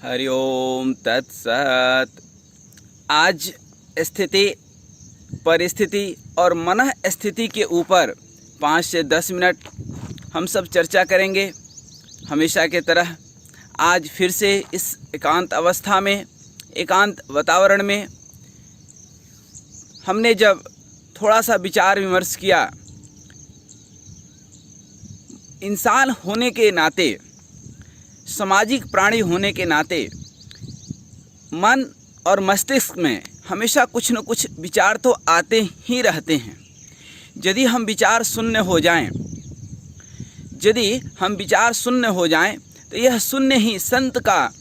हरि ओम तत्सत। आज स्थिति, परिस्थिति और मन स्थिति के ऊपर 5 से 10 मिनट हम सब चर्चा करेंगे। हमेशा की तरह आज फिर से इस एकांत अवस्था में, एकांत वातावरण में हमने जब थोड़ा सा विचार विमर्श किया, इंसान होने के नाते, सामाजिक प्राणी होने के नाते मन और मस्तिष्क में हमेशा कुछ न कुछ विचार तो आते ही रहते हैं। यदि हम विचार शून्य हो जाएं, तो यह शून्य ही संत का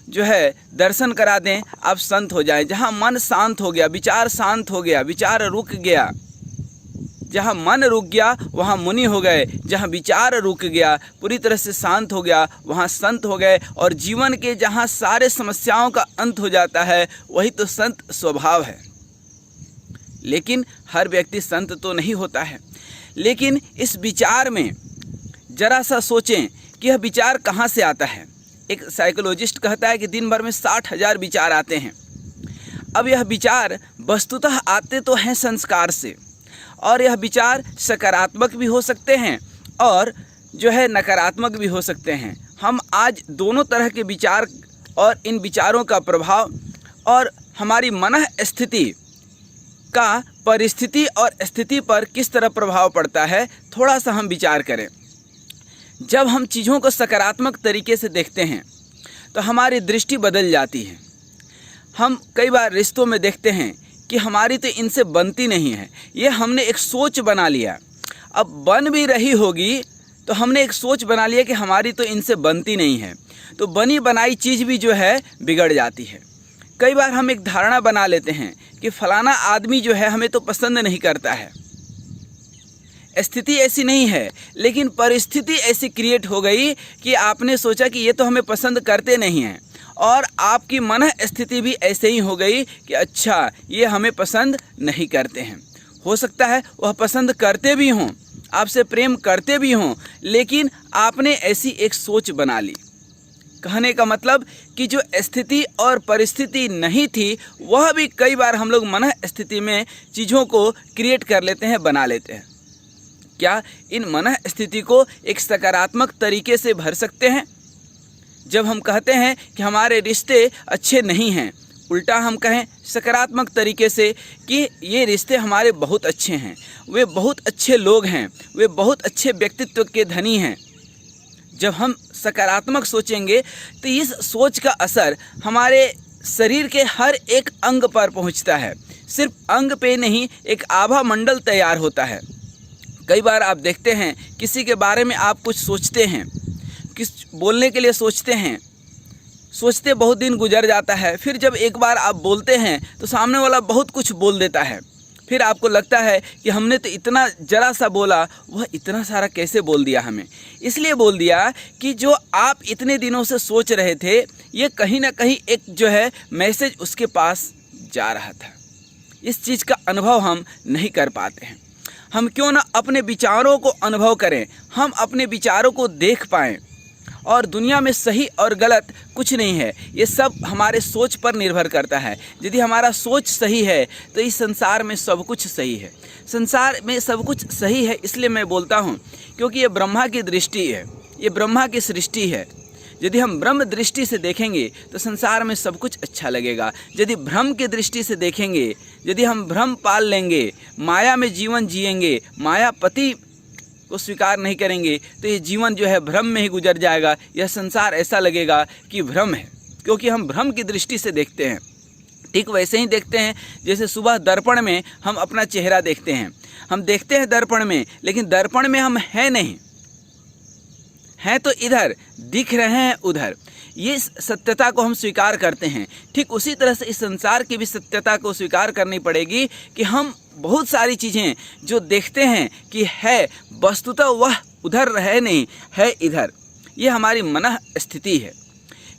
जो है दर्शन करा दें, आप संत हो जाएं। जहाँ मन शांत हो गया, विचार शांत हो गया, विचार रुक गया, जहाँ मन रुक गया वहाँ मुनि हो गए, जहाँ विचार रुक गया, पूरी तरह से शांत हो गया, वहाँ संत हो गए। और जीवन के जहाँ सारे समस्याओं का अंत हो जाता है, वही तो संत स्वभाव है। लेकिन हर व्यक्ति संत तो नहीं होता है। लेकिन इस विचार में जरा सा सोचें कि यह विचार कहाँ से आता है। एक साइकोलॉजिस्ट कहता है कि दिन भर में 60,000 विचार आते हैं। अब यह विचार वस्तुतः आते तो हैं संस्कार से, और यह विचार सकारात्मक भी हो सकते हैं और जो है नकारात्मक भी हो सकते हैं। हम आज दोनों तरह के विचार और इन विचारों का प्रभाव और हमारी मन स्थिति का परिस्थिति और स्थिति पर किस तरह प्रभाव पड़ता है, थोड़ा सा हम विचार करें। जब हम चीज़ों को सकारात्मक तरीके से देखते हैं तो हमारी दृष्टि बदल जाती है। हम कई बार रिश्तों में देखते हैं कि हमारी तो इनसे बनती नहीं है, ये हमने एक सोच बना लिया। अब बन भी रही होगी तो हमने एक सोच बना लिया कि हमारी तो इनसे बनती नहीं है, तो बनी बनाई चीज़ भी जो है बिगड़ जाती है। कई बार हम एक धारणा बना लेते हैं कि फलाना आदमी जो है हमें तो पसंद नहीं करता है। स्थिति ऐसी नहीं है, लेकिन परिस्थिति ऐसी क्रिएट हो गई कि आपने सोचा कि ये तो हमें पसंद करते नहीं हैं, और आपकी मन स्थिति भी ऐसे ही हो गई कि अच्छा ये हमें पसंद नहीं करते हैं। हो सकता है वह पसंद करते भी हों, आपसे प्रेम करते भी हों, लेकिन आपने ऐसी एक सोच बना ली। कहने का मतलब कि जो स्थिति और परिस्थिति नहीं थी, वह भी कई बार हम लोग मन स्थिति में चीज़ों को क्रिएट कर लेते हैं, बना लेते हैं। क्या इन मन स्थिति को एक सकारात्मक तरीके से भर सकते हैं? जब हम कहते हैं कि हमारे रिश्ते अच्छे नहीं हैं, उल्टा हम कहें सकारात्मक तरीके से कि ये रिश्ते हमारे बहुत अच्छे हैं, वे बहुत अच्छे लोग हैं, वे बहुत अच्छे व्यक्तित्व के धनी हैं। जब हम सकारात्मक सोचेंगे तो इस सोच का असर हमारे शरीर के हर एक अंग पर पहुंचता है। सिर्फ अंग पे नहीं, एक आभा मंडल तैयार होता है। कई बार आप देखते हैं किसी के बारे में आप कुछ सोचते हैं, किस बोलने के लिए सोचते बहुत दिन गुजर जाता है, फिर जब एक बार आप बोलते हैं तो सामने वाला बहुत कुछ बोल देता है। फिर आपको लगता है कि हमने तो इतना जरा सा बोला, वह इतना सारा कैसे बोल दिया हमें। इसलिए बोल दिया कि जो आप इतने दिनों से सोच रहे थे, ये कहीं ना कहीं एक जो है मैसेज उसके पास जा रहा था। इस चीज़ का अनुभव हम नहीं कर पाते हैं। हम क्यों ना अपने विचारों को अनुभव करें, हम अपने विचारों को देख पाएँ। और दुनिया में सही और गलत कुछ नहीं है, ये सब हमारे सोच पर निर्भर करता है। यदि हमारा सोच सही है तो इस संसार में सब कुछ सही है। संसार में सब कुछ सही है इसलिए मैं बोलता हूँ क्योंकि ये ब्रह्मा की दृष्टि है, ये ब्रह्मा की सृष्टि है। यदि हम ब्रह्म दृष्टि से देखेंगे तो संसार में सब कुछ अच्छा लगेगा। यदि भ्रम की दृष्टि से देखेंगे, यदि हम भ्रम पाल लेंगे, माया में जीवन जिएंगे, मायापति को स्वीकार नहीं करेंगे, तो ये जीवन जो है भ्रम में ही गुजर जाएगा। यह संसार ऐसा लगेगा कि भ्रम है, क्योंकि हम भ्रम की दृष्टि से देखते हैं। ठीक वैसे ही देखते हैं जैसे सुबह दर्पण में हम अपना चेहरा देखते हैं। हम देखते हैं दर्पण में, लेकिन दर्पण में हम हैं नहीं, हैं तो इधर, दिख रहे हैं उधर। ये सत्यता को हम स्वीकार करते हैं। ठीक उसी तरह से इस संसार की भी सत्यता को स्वीकार करनी पड़ेगी कि हम बहुत सारी चीज़ें जो देखते हैं कि है, वस्तुतः वह उधर रहे नहीं, है इधर। ये हमारी मन स्थिति है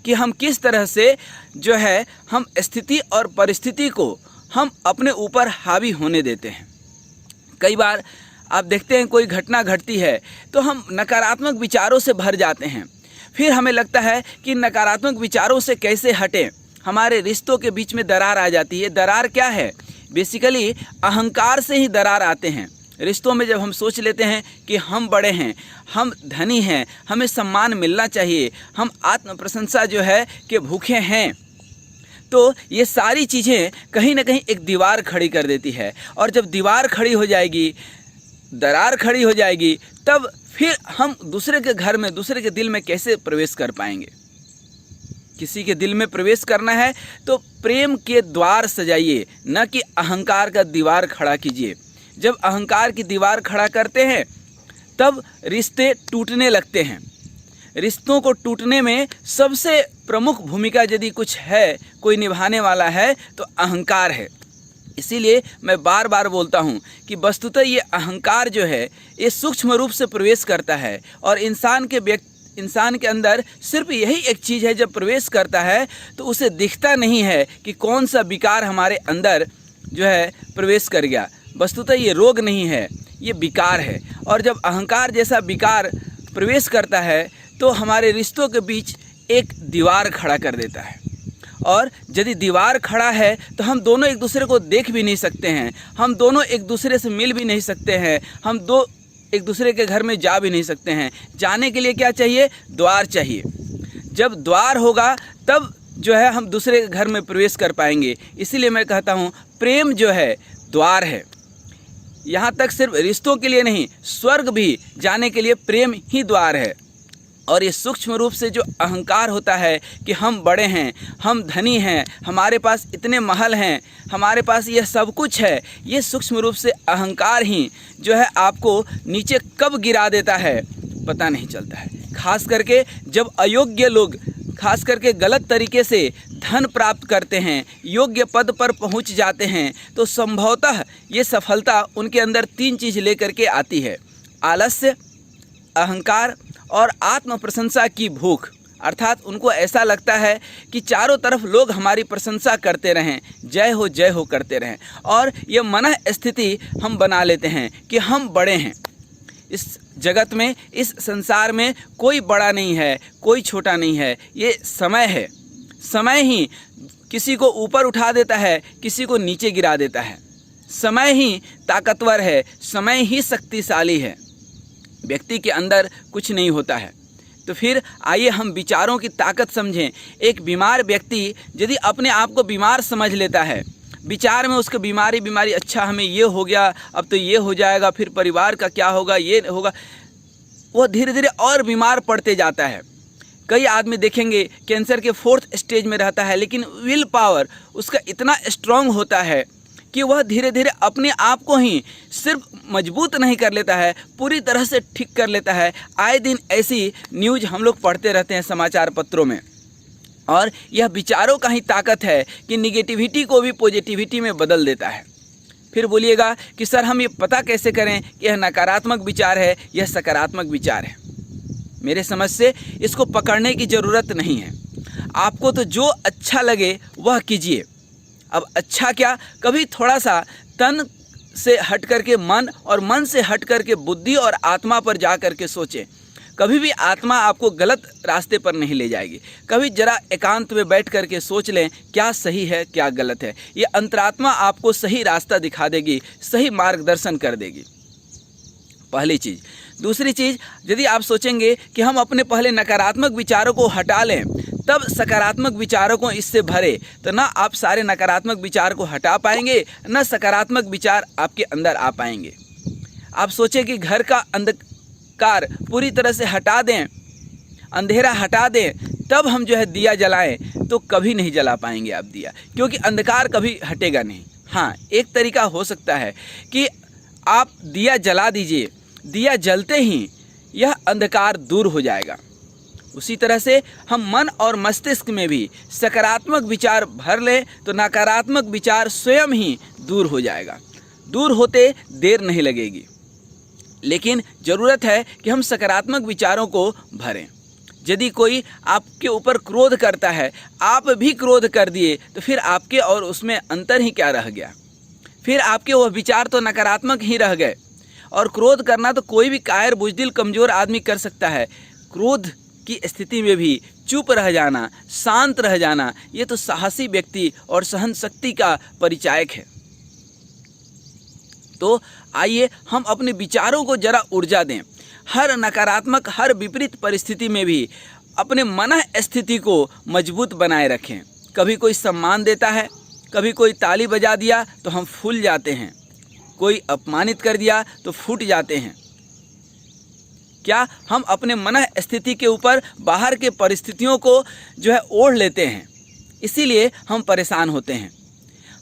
कि हम किस तरह से जो है हम स्थिति और परिस्थिति को हम अपने ऊपर हावी होने देते हैं। कई बार आप देखते हैं कोई घटना घटती है तो हम नकारात्मक विचारों से भर जाते हैं। फिर हमें लगता है कि नकारात्मक विचारों से कैसे हटें, हमारे रिश्तों के बीच में दरार आ जाती है। दरार क्या है? बेसिकली अहंकार से ही दरार आते हैं। रिश्तों में जब हम सोच लेते हैं कि हम बड़े हैं, हम धनी हैं, हमें सम्मान मिलना चाहिए, हम आत्म प्रशंसा जो है कि भूखे हैं, तो ये सारी चीज़ें कहीं ना कहीं एक दीवार खड़ी कर देती है। और जब दीवार खड़ी हो जाएगी, दरार खड़ी हो जाएगी, तब फिर हम दूसरे के घर में, दूसरे के दिल में कैसे प्रवेश कर पाएंगे? किसी के दिल में प्रवेश करना है तो प्रेम के द्वार सजाइए, न कि अहंकार का दीवार खड़ा कीजिए। जब अहंकार की दीवार खड़ा करते हैं तब रिश्ते टूटने लगते हैं। रिश्तों को टूटने में सबसे प्रमुख भूमिका यदि कुछ है, कोई निभाने वाला है, तो अहंकार है। इसीलिए मैं बार बार बोलता हूँ कि वस्तुतः ये अहंकार जो है ये सूक्ष्म रूप से प्रवेश करता है और इंसान के अंदर सिर्फ यही एक चीज़ है, जब प्रवेश करता है तो उसे दिखता नहीं है कि कौन सा विकार हमारे अंदर जो है प्रवेश कर गया। वस्तुतः ये रोग नहीं है, ये विकार है। और जब अहंकार जैसा विकार प्रवेश करता है तो हमारे रिश्तों के बीच एक दीवार खड़ा कर देता है। और यदि दीवार खड़ा है तो हम दोनों एक दूसरे को देख भी नहीं सकते हैं, हम दोनों एक दूसरे से मिल भी नहीं सकते हैं, हम दो एक दूसरे के घर में जा भी नहीं सकते हैं। जाने के लिए क्या चाहिए? द्वार चाहिए। जब द्वार होगा तब जो है हम दूसरे के घर में प्रवेश कर पाएंगे। इसीलिए मैं कहता हूँ प्रेम जो है द्वार है। यहाँ तक सिर्फ रिश्तों के लिए नहीं, स्वर्ग भी जाने के लिए प्रेम ही द्वार है। और ये सूक्ष्म रूप से जो अहंकार होता है कि हम बड़े हैं, हम धनी हैं, हमारे पास इतने महल हैं, हमारे पास यह सब कुछ है, ये सूक्ष्म रूप से अहंकार ही जो है आपको नीचे कब गिरा देता है पता नहीं चलता है। खास करके जब अयोग्य लोग, खास करके गलत तरीके से धन प्राप्त करते हैं, योग्य पद पर पहुंच जाते हैं, तो संभवतः ये सफलता उनके अंदर 3 चीज़ लेकर के आती है: आलस्य, अहंकार और आत्म प्रशंसा की भूख। अर्थात उनको ऐसा लगता है कि चारों तरफ लोग हमारी प्रशंसा करते रहें, जय हो करते रहें। और ये मन स्थिति हम बना लेते हैं कि हम बड़े हैं। इस जगत में, इस संसार में कोई बड़ा नहीं है, कोई छोटा नहीं है, ये समय है। समय ही किसी को ऊपर उठा देता है, किसी को नीचे गिरा देता है। समय ही ताकतवर है, समय ही शक्तिशाली है। व्यक्ति के अंदर कुछ नहीं होता है। तो फिर आइए हम विचारों की ताकत समझें। एक बीमार व्यक्ति यदि अपने आप को बीमार समझ लेता है, विचार में उसको बीमारी, अच्छा हमें ये हो गया, अब तो ये हो जाएगा, फिर परिवार का क्या होगा, ये होगा, वो धीरे धीरे और बीमार पड़ते जाता है। कई आदमी देखेंगे कैंसर के 4th स्टेज में रहता है, लेकिन विल पावर उसका इतना स्ट्रांग होता है कि वह धीरे धीरे अपने आप को ही सिर्फ मजबूत नहीं कर लेता है, पूरी तरह से ठीक कर लेता है। आए दिन ऐसी न्यूज़ हम लोग पढ़ते रहते हैं समाचार पत्रों में। और यह विचारों का ही ताकत है कि निगेटिविटी को भी पॉजिटिविटी में बदल देता है। फिर बोलिएगा कि सर हम ये पता कैसे करें कि यह नकारात्मक विचार है, यह सकारात्मक विचार है? मेरे समझ से इसको पकड़ने की ज़रूरत नहीं है। आपको तो जो अच्छा लगे वह कीजिए। अब अच्छा क्या, कभी थोड़ा सा तन से हट करके मन, और मन से हट करके बुद्धि और आत्मा पर जा करके सोचें। कभी भी आत्मा आपको गलत रास्ते पर नहीं ले जाएगी। कभी जरा एकांत में बैठ करके सोच लें क्या सही है क्या गलत है। ये अंतरात्मा आपको सही रास्ता दिखा देगी, सही मार्गदर्शन कर देगी। पहली चीज़। दूसरी चीज़, यदि आप सोचेंगे कि हम अपने पहले नकारात्मक विचारों को हटा लें तब सकारात्मक विचारों को इससे भरे, तो ना आप सारे नकारात्मक विचार को हटा पाएंगे, ना सकारात्मक विचार आपके अंदर आ पाएंगे। आप सोचें कि घर का अंधकार पूरी तरह से हटा दें, अंधेरा हटा दें, तब हम जो है दिया जलाएं, तो कभी नहीं जला पाएंगे आप दिया, क्योंकि अंधकार कभी हटेगा नहीं। हाँ, एक तरीका हो सकता है कि आप दिया जला दीजिए, दिया जलते ही यह अंधकार दूर हो जाएगा। उसी तरह से हम मन और मस्तिष्क में भी सकारात्मक विचार भर लें तो नकारात्मक विचार स्वयं ही दूर हो जाएगा। दूर होते देर नहीं लगेगी, लेकिन ज़रूरत है कि हम सकारात्मक विचारों को भरें। यदि कोई आपके ऊपर क्रोध करता है, आप भी क्रोध कर दिए, तो फिर आपके और उसमें अंतर ही क्या रह गया? फिर आपके वह विचार तो नकारात्मक ही रह गए। और क्रोध करना तो कोई भी कायर, बुज़दिल, कमज़ोर आदमी कर सकता है। क्रोध की स्थिति में भी चुप रह जाना, शांत रह जाना, ये तो साहसी व्यक्ति और सहन शक्ति का परिचायक है। तो आइए हम अपने विचारों को जरा ऊर्जा दें। हर नकारात्मक, हर विपरीत परिस्थिति में भी अपने मन स्थिति को मजबूत बनाए रखें। कभी कोई सम्मान देता है, कभी कोई ताली बजा दिया तो हम फूल जाते हैं, कोई अपमानित कर दिया तो फूट जाते हैं। क्या हम अपने मन स्थिति के ऊपर बाहर के परिस्थितियों को जो है ओढ़ लेते हैं, इसीलिए हम परेशान होते हैं।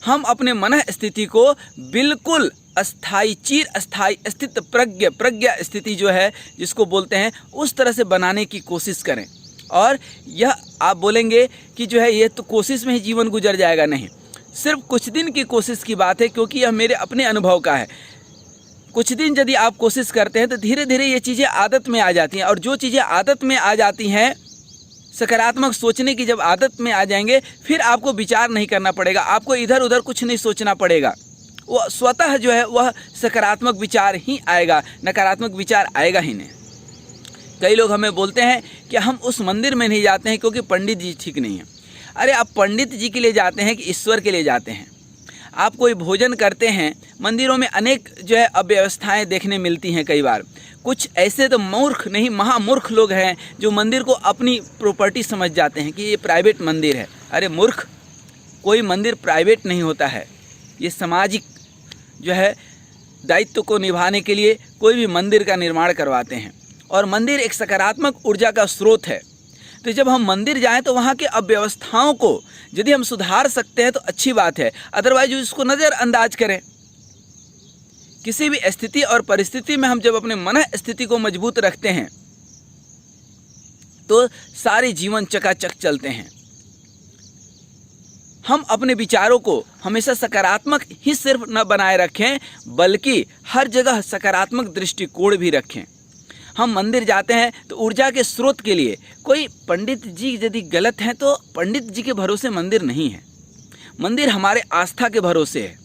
हम अपने मन स्थिति को बिल्कुल अस्थाई, चिर अस्थाई, स्थित प्रज्ञा स्थिति जो है जिसको बोलते हैं, उस तरह से बनाने की कोशिश करें। और यह आप बोलेंगे कि जो है ये तो कोशिश में ही जीवन गुजर जाएगा, नहीं, सिर्फ कुछ दिन की कोशिश की बात है, क्योंकि यह मेरे अपने अनुभव का है। कुछ दिन यदि आप कोशिश करते हैं तो धीरे धीरे ये चीज़ें आदत में आ जाती हैं, और जो चीज़ें आदत में आ जाती हैं, सकारात्मक सोचने की जब आदत में आ जाएंगे, फिर आपको विचार नहीं करना पड़ेगा, आपको इधर उधर कुछ नहीं सोचना पड़ेगा, वो स्वतः जो है वह सकारात्मक विचार ही आएगा, नकारात्मक विचार आएगा ही नहीं। कई लोग हमें बोलते हैं कि हम उस मंदिर में नहीं जाते हैं क्योंकि पंडित जी ठीक नहीं है। अरे आप पंडित जी के लिए जाते हैं कि ईश्वर के लिए जाते हैं? आप कोई भोजन करते हैं, मंदिरों में अनेक जो है अव्यवस्थाएं देखने मिलती हैं। कई बार कुछ ऐसे तो मूर्ख नहीं, महामूर्ख लोग हैं जो मंदिर को अपनी प्रॉपर्टी समझ जाते हैं कि ये प्राइवेट मंदिर है। अरे मूर्ख, कोई मंदिर प्राइवेट नहीं होता है। ये सामाजिक जो है दायित्व को निभाने के लिए कोई भी मंदिर का निर्माण करवाते हैं, और मंदिर एक सकारात्मक ऊर्जा का स्रोत है। तो जब हम मंदिर जाएं तो वहाँ के अव्यवस्थाओं को यदि हम सुधार सकते हैं तो अच्छी बात है, अदरवाइज उसको नज़रअंदाज करें। किसी भी स्थिति और परिस्थिति में हम जब अपने मन स्थिति को मजबूत रखते हैं तो सारे जीवन चकाचक चलते हैं। हम अपने विचारों को हमेशा सकारात्मक ही सिर्फ न बनाए रखें, बल्कि हर जगह सकारात्मक दृष्टिकोण भी रखें। हम मंदिर जाते हैं तो ऊर्जा के स्रोत के लिए, कोई पंडित जी यदि गलत हैं तो पंडित जी के भरोसे मंदिर नहीं है, मंदिर हमारे आस्था के भरोसे है।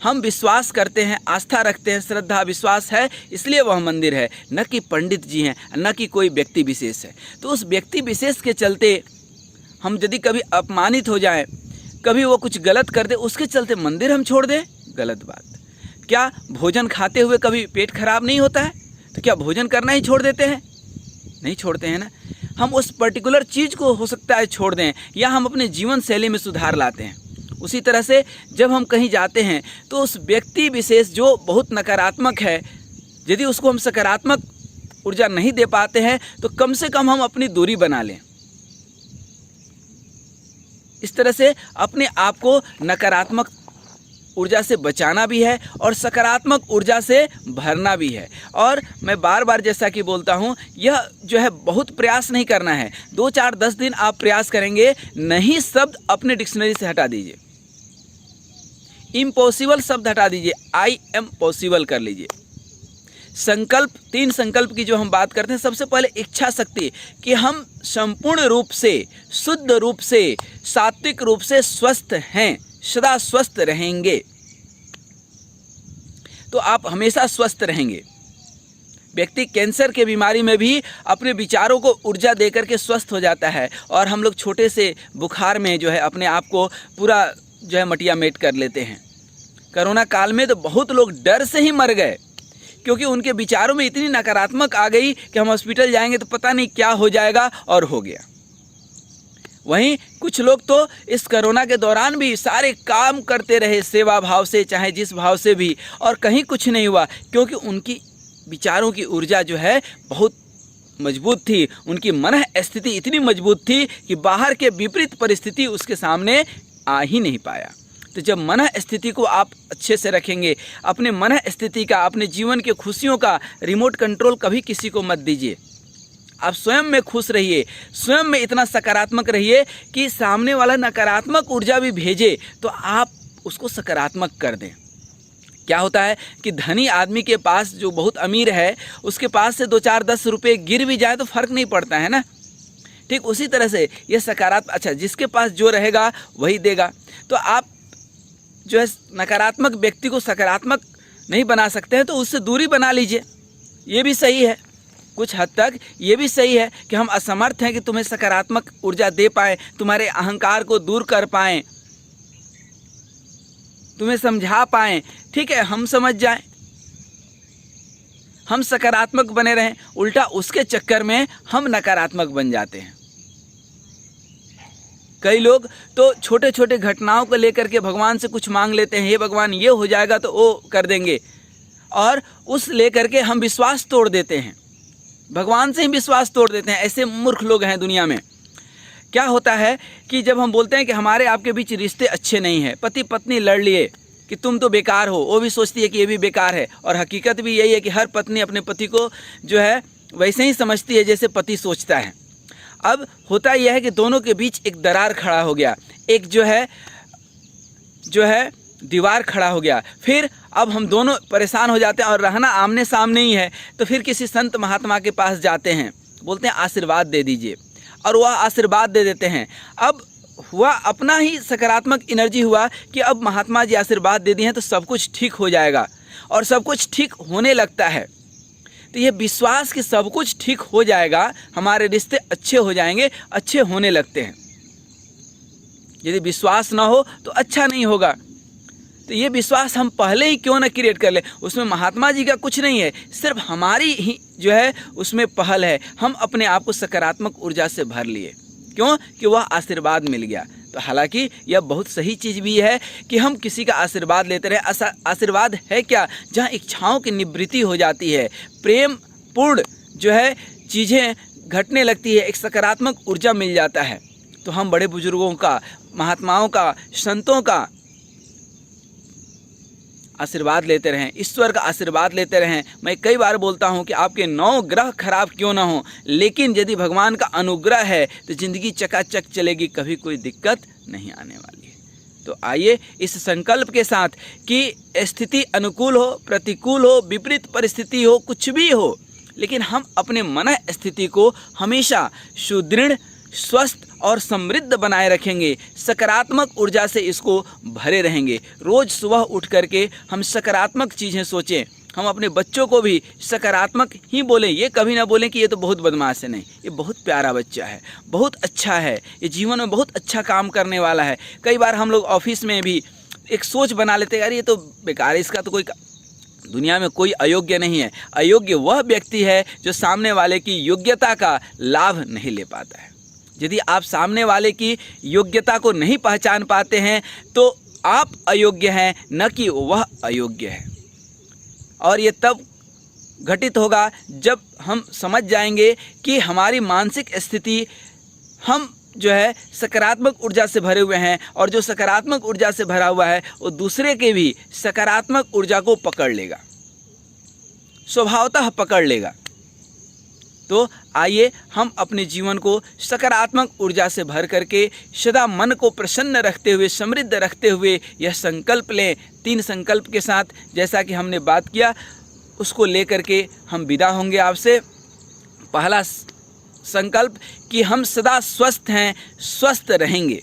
हम विश्वास करते हैं, आस्था रखते हैं, श्रद्धा विश्वास है, इसलिए वह मंदिर है, न कि पंडित जी हैं, न कि कोई व्यक्ति विशेष है। तो उस व्यक्ति विशेष के चलते हम यदि कभी अपमानित हो जाएं, कभी वो कुछ गलत कर दे, उसके चलते मंदिर हम छोड़ दें, गलत बात। क्या भोजन खाते हुए कभी पेट खराब नहीं होता है? तो क्या भोजन करना ही छोड़ देते हैं? नहीं छोड़ते हैं ना। हम उस पर्टिकुलर चीज़ को हो सकता है छोड़ दें, या हम अपने जीवन शैली में सुधार लाते हैं। उसी तरह से जब हम कहीं जाते हैं तो उस व्यक्ति विशेष जो बहुत नकारात्मक है, यदि उसको हम सकारात्मक ऊर्जा नहीं दे पाते हैं तो कम से कम हम अपनी दूरी बना लें। इस तरह से अपने आप को नकारात्मक ऊर्जा से बचाना भी है और सकारात्मक ऊर्जा से भरना भी है। और मैं बार बार जैसा कि बोलता हूँ, यह जो है बहुत प्रयास नहीं करना है। 2, 4, 10 दिन आप प्रयास करेंगे, नहीं शब्द अपने डिक्शनरी से हटा दीजिए, इम्पॉसिबल शब्द हटा दीजिए, आई एम पॉसिबल कर लीजिए। संकल्प, 3 संकल्प की जो हम बात करते हैं, सबसे पहले इच्छा शक्ति, कि हम संपूर्ण रूप से, शुद्ध रूप से, सात्विक रूप से स्वस्थ हैं, सदा स्वस्थ रहेंगे, तो आप हमेशा स्वस्थ रहेंगे। व्यक्ति कैंसर के बीमारी में भी अपने विचारों को ऊर्जा देकर के स्वस्थ हो जाता है, और हम लोग छोटे से बुखार में जो है अपने आप को पूरा जो है मटिया मेट कर लेते हैं। कोरोना काल में तो बहुत लोग डर से ही मर गए, क्योंकि उनके विचारों में इतनी नकारात्मक आ गई कि हम हॉस्पिटल जाएंगे तो पता नहीं क्या हो जाएगा, और हो गया। वहीं कुछ लोग तो इस कोरोना के दौरान भी सारे काम करते रहे सेवा भाव से, चाहे जिस भाव से भी, और कहीं कुछ नहीं हुआ, क्योंकि उनकी विचारों की ऊर्जा जो है बहुत मजबूत थी, उनकी मन स्थिति इतनी मजबूत थी कि बाहर के विपरीत परिस्थिति उसके सामने आ ही नहीं पाया। तो जब मन स्थिति को आप अच्छे से रखेंगे, अपने मन स्थिति का, अपने जीवन के खुशियों का रिमोट कंट्रोल कभी किसी को मत दीजिए। आप स्वयं में खुश रहिए, स्वयं में इतना सकारात्मक रहिए कि सामने वाला नकारात्मक ऊर्जा भी भेजे तो आप उसको सकारात्मक कर दें। क्या होता है कि धनी आदमी के पास, जो बहुत अमीर है, उसके पास से 2, 4, 10 रुपये गिर भी जाए तो फर्क नहीं पड़ता है ना। ठीक उसी तरह से ये सकारात्मक, अच्छा जिसके पास जो रहेगा वही देगा। तो आप जो है नकारात्मक व्यक्ति को सकारात्मक नहीं बना सकते हैं तो उससे दूरी बना लीजिए, ये भी सही है। कुछ हद तक ये भी सही है कि हम असमर्थ हैं कि तुम्हें सकारात्मक ऊर्जा दे पाएँ, तुम्हारे अहंकार को दूर कर पाएँ, तुम्हें समझा पाएँ। ठीक है, हम समझ जाएं, हम सकारात्मक बने रहें, उल्टा उसके चक्कर में हम नकारात्मक बन जाते हैं। कई लोग तो छोटे छोटे घटनाओं को लेकर के भगवान से कुछ मांग लेते हैं, हे भगवान ये हो जाएगा तो वो कर देंगे, और उस लेकर के हम विश्वास तोड़ देते हैं, भगवान से ही विश्वास तोड़ देते हैं। ऐसे मूर्ख लोग हैं दुनिया में। क्या होता है कि जब हम बोलते हैं कि हमारे आपके बीच रिश्ते अच्छे नहीं हैं, पति पत्नी लड़ लिए कि तुम तो बेकार हो, वो भी सोचती है कि ये भी बेकार है, और हकीकत भी यही है कि हर पत्नी अपने पति को जो है वैसे ही समझती है जैसे पति सोचता है। अब होता यह है कि दोनों के बीच एक दरार खड़ा हो गया, एक जो है दीवार खड़ा हो गया। फिर अब हम दोनों परेशान हो जाते हैं, और रहना आमने सामने ही है, तो फिर किसी संत महात्मा के पास जाते हैं, बोलते हैं आशीर्वाद दे दीजिए, और वह आशीर्वाद दे देते हैं। अब हुआ अपना ही सकारात्मक एनर्जी हुआ कि अब महात्मा जी आशीर्वाद दे दिए हैं तो सब कुछ ठीक हो जाएगा, और सब कुछ ठीक होने लगता है। तो ये विश्वास कि सब कुछ ठीक हो जाएगा, हमारे रिश्ते अच्छे हो जाएंगे, अच्छे होने लगते हैं। यदि विश्वास ना हो तो अच्छा नहीं होगा। तो ये विश्वास हम पहले ही क्यों ना क्रिएट कर ले। उसमें महात्मा जी का कुछ नहीं है, सिर्फ हमारी ही जो है उसमें पहल है। हम अपने आप को सकारात्मक ऊर्जा से भर लिए, क्यों कि वह आशीर्वाद मिल गया। तो हालांकि यह बहुत सही चीज़ भी है कि हम किसी का आशीर्वाद लेते रहे। आशीर्वाद है क्या, जहाँ इच्छाओं की निवृत्ति हो जाती है, प्रेम पूर्ण जो है चीज़ें घटने लगती है, एक सकारात्मक ऊर्जा मिल जाता है। तो हम बड़े बुजुर्गों का, महात्माओं का, संतों का आशीर्वाद लेते रहें, ईश्वर का आशीर्वाद लेते रहें। मैं कई बार बोलता हूं कि आपके 9 ग्रह खराब क्यों ना हो, लेकिन यदि भगवान का अनुग्रह है तो ज़िंदगी चकाचक चलेगी, कभी कोई दिक्कत नहीं आने वाली है। तो आइए इस संकल्प के साथ कि स्थिति अनुकूल हो, प्रतिकूल हो, विपरीत परिस्थिति हो, कुछ भी हो, लेकिन हम अपने मन स्थिति को हमेशा सुदृढ़, स्वस्थ और समृद्ध बनाए रखेंगे। सकारात्मक ऊर्जा से इसको भरे रहेंगे। रोज़ सुबह उठ करके हम सकारात्मक चीज़ें सोचें। हम अपने बच्चों को भी सकारात्मक ही बोलें। ये कभी ना बोलें कि ये तो बहुत बदमाश है, नहीं, ये बहुत प्यारा बच्चा है, बहुत अच्छा है, ये जीवन में बहुत अच्छा काम करने वाला है। कई बार हम लोग ऑफिस में भी एक सोच बना लेते हैं, अरे ये तो बेकार है, इसका तो कोई दुनिया में कोई अयोग्य नहीं है। अयोग्य वह व्यक्ति है जो सामने वाले की योग्यता का लाभ नहीं ले पाता है। यदि आप सामने वाले की योग्यता को नहीं पहचान पाते हैं तो आप अयोग्य हैं, न कि वह अयोग्य है। और ये तब घटित होगा जब हम समझ जाएंगे कि हमारी मानसिक स्थिति, हम जो है सकारात्मक ऊर्जा से भरे हुए हैं, और जो सकारात्मक ऊर्जा से भरा हुआ है वो दूसरे के भी सकारात्मक ऊर्जा को पकड़ लेगा, स्वभावतः पकड़ लेगा। तो आइए हम अपने जीवन को सकारात्मक ऊर्जा से भर करके सदा मन को प्रसन्न रखते हुए, समृद्ध रखते हुए यह संकल्प लें। 3 संकल्प के साथ जैसा कि हमने बात किया उसको लेकर के हम विदा होंगे आपसे। पहला संकल्प कि हम सदा स्वस्थ हैं, स्वस्थ रहेंगे।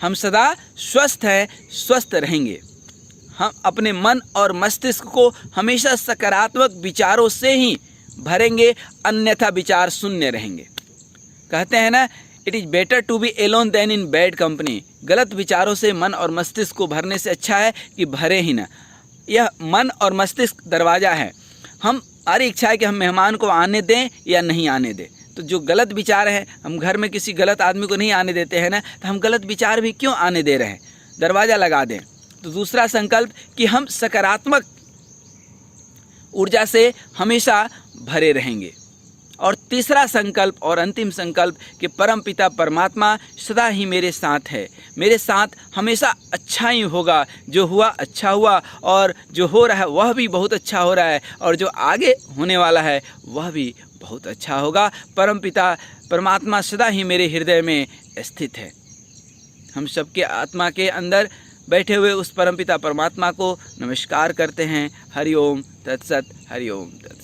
हम सदा स्वस्थ हैं, स्वस्थ रहेंगे। हम अपने मन और मस्तिष्क को हमेशा सकारात्मक विचारों से ही भरेंगे, अन्यथा विचार शून्य रहेंगे। कहते हैं ना, it is better to be alone than in bad company. गलत विचारों से मन और मस्तिष्क को भरने से अच्छा है कि भरे ही ना। यह मन और मस्तिष्क दरवाज़ा है। हमारी इच्छा है कि हम मेहमान को आने दें या नहीं आने दें। तो जो गलत विचार हैं, हम घर में किसी गलत आदमी को नहीं आने देते हैं ना, तो हम गलत विचार भी क्यों आने दे रहे हैं, दरवाज़ा लगा दें। तो दूसरा संकल्प कि हम सकारात्मक ऊर्जा से हमेशा भरे रहेंगे। और तीसरा संकल्प और अंतिम संकल्प कि परमपिता परमात्मा सदा ही मेरे साथ है, मेरे साथ हमेशा अच्छा ही होगा। जो हुआ अच्छा हुआ, और जो हो रहा है वह भी बहुत अच्छा हो रहा है, और जो आगे होने वाला है वह भी बहुत अच्छा होगा। परमपिता परमात्मा सदा ही मेरे हृदय में स्थित है। हम सबके आत्मा के अंदर बैठे हुए उस परमपिता परमात्मा को नमस्कार करते हैं। हरि ओम तत्सत, हरि ओम तत्सत।